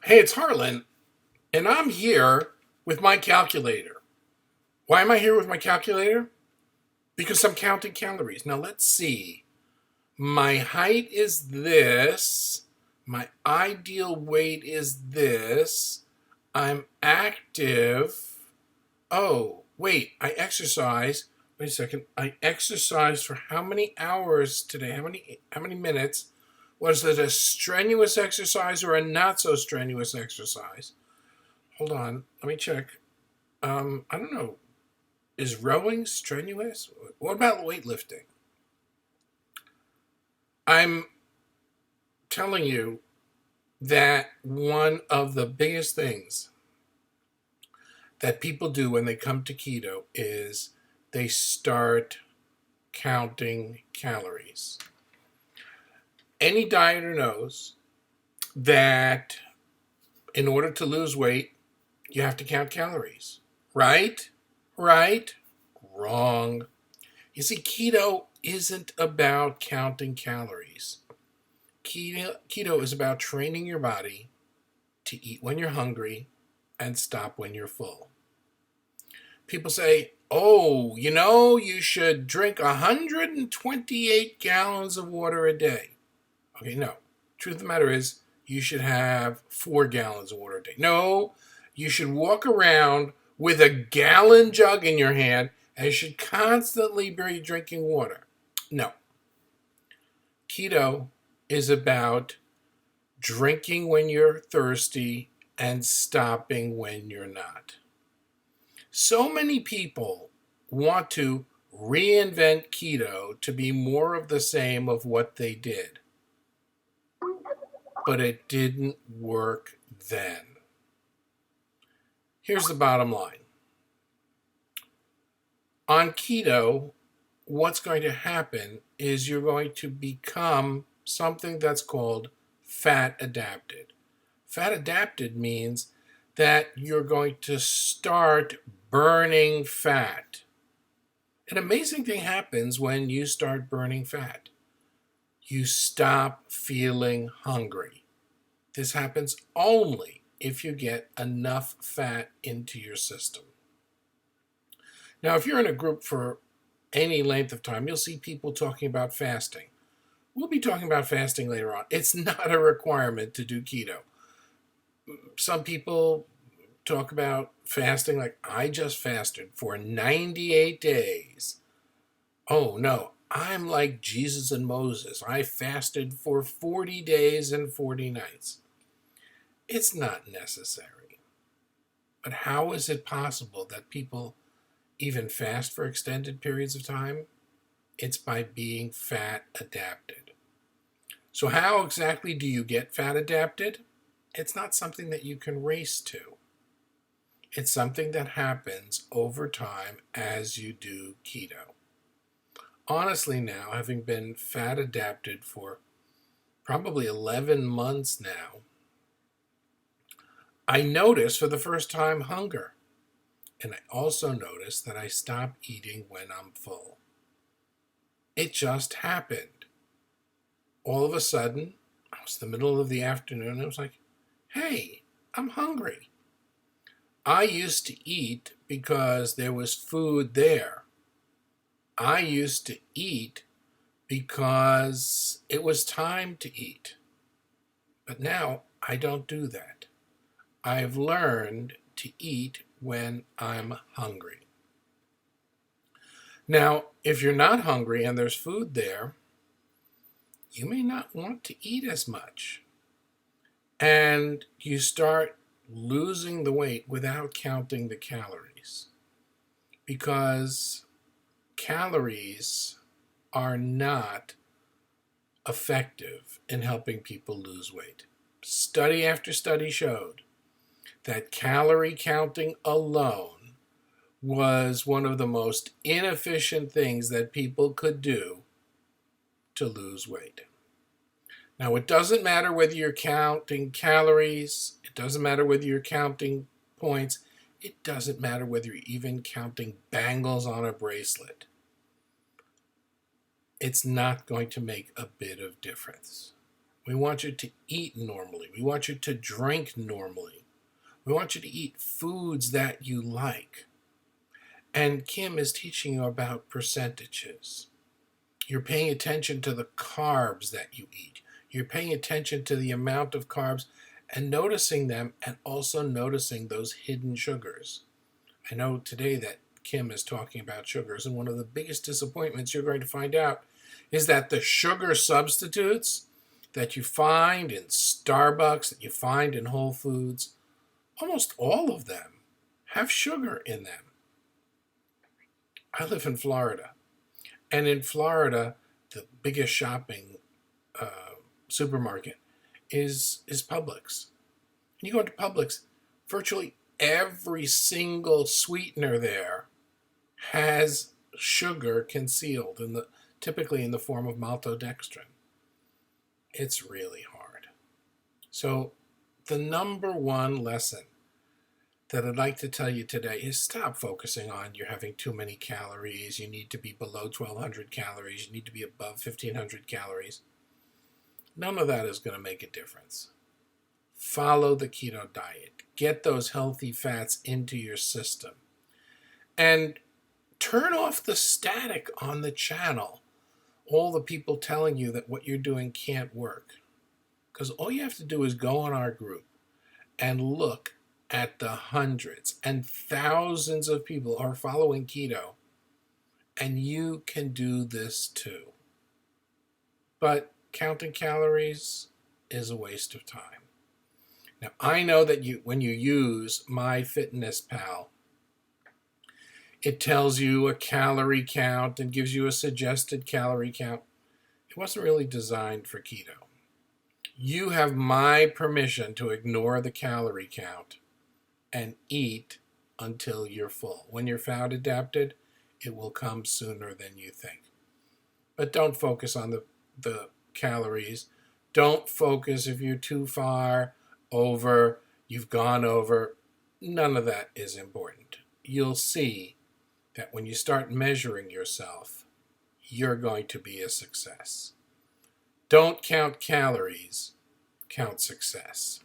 Hey, it's Harlan, and I'm here with my calculator. Why am I here with my calculator? Because I'm counting calories. Now, let's see. My height is this. My ideal weight is this. I'm active. Oh, wait, I exercise. Wait a second. I exercise for how many hours today? How many minutes? Was it a strenuous exercise or a not so strenuous exercise? Hold on, let me check. I don't know. Is rowing strenuous? What about weightlifting? I'm telling you that one of the biggest things that people do when they come to keto is they start counting calories. Any dieter knows that in order to lose weight, you have to count calories. Right? Right? Wrong. You see, keto isn't about counting calories. Keto is about training your body to eat when you're hungry and stop when you're full. People say, oh, you should drink 128 gallons of water a day. Okay, no. Truth of the matter is, you should have 4 gallons of water a day. No, you should walk around with a gallon jug in your hand and you should constantly be drinking water. No. Keto is about drinking when you're thirsty and stopping when you're not. So many people want to reinvent keto to be more of the same of what they did, but it didn't work then. Here's the bottom line. On keto, what's going to happen is you're going to become something that's called fat adapted. Fat adapted means that you're going to start burning fat. An amazing thing happens when you start burning fat. You stop feeling hungry. This happens only if you get enough fat into your system. Now, if you're in a group for any length of time, you'll see people talking about fasting. We'll be talking about fasting later on. It's not a requirement to do keto. Some people talk about fasting like I just fasted for 98 days. Oh no, I'm like Jesus and Moses. I fasted for 40 days and 40 nights. It's not necessary. But how is it possible that people even fast for extended periods of time? It's by being fat adapted. So how exactly do you get fat adapted? It's not something that you can race to. It's something that happens over time as you do keto. Honestly now, having been fat adapted for probably 11 months now, I notice for the first time hunger. And I also notice that I stop eating when I'm full. It just happened. All of a sudden, it was the middle of the afternoon, and I was like, hey, I'm hungry. I used to eat because there was food there. I used to eat because it was time to eat. But now I don't do that. I've learned to eat when I'm hungry. Now, if you're not hungry and there's food there, you may not want to eat as much. And you start losing the weight without counting the calories. Because calories are not effective in helping people lose weight. Study after study showed that calorie counting alone was one of the most inefficient things that people could do to lose weight. Now, it doesn't matter whether you're counting calories, it doesn't matter whether you're counting points, it doesn't matter whether you're even counting bangles on a bracelet. It's not going to make a bit of difference. We want you to eat normally. We want you to drink normally. We want you to eat foods that you like. And Kim is teaching you about percentages. You're paying attention to the carbs that you eat. You're paying attention to the amount of carbs and noticing them, and also noticing those hidden sugars. I know today that Kim is talking about sugars, and one of the biggest disappointments you're going to find out is that the sugar substitutes that you find in Starbucks, that you find in Whole Foods, almost all of them have sugar in them. I live in Florida, and in Florida, the biggest shopping supermarket is Publix. And you go into Publix, virtually every single sweetener there has sugar concealed typically in the form of maltodextrin. It's really hard. So the number one lesson that I'd like to tell you today is stop focusing on you're having too many calories, you need to be below 1,200 calories, you need to be above 1,500 calories. None of that is going to make a difference. Follow the keto diet. Get those healthy fats into your system. And turn off the static on the channel. All the people telling you that what you're doing can't work. Because all you have to do is go on our group and look at the hundreds and thousands of people who are following keto. And you can do this too. But counting calories is a waste of time. Now, I know that when you use MyFitnessPal, it tells you a calorie count and gives you a suggested calorie count. It wasn't really designed for keto. You have my permission to ignore the calorie count and eat until you're full. When you're fat adapted, it will come sooner than you think. But don't focus on the calories. Don't focus if you're too far over, you've gone over. None of that is important. You'll see that when you start measuring yourself, you're going to be a success. Don't count calories, count success.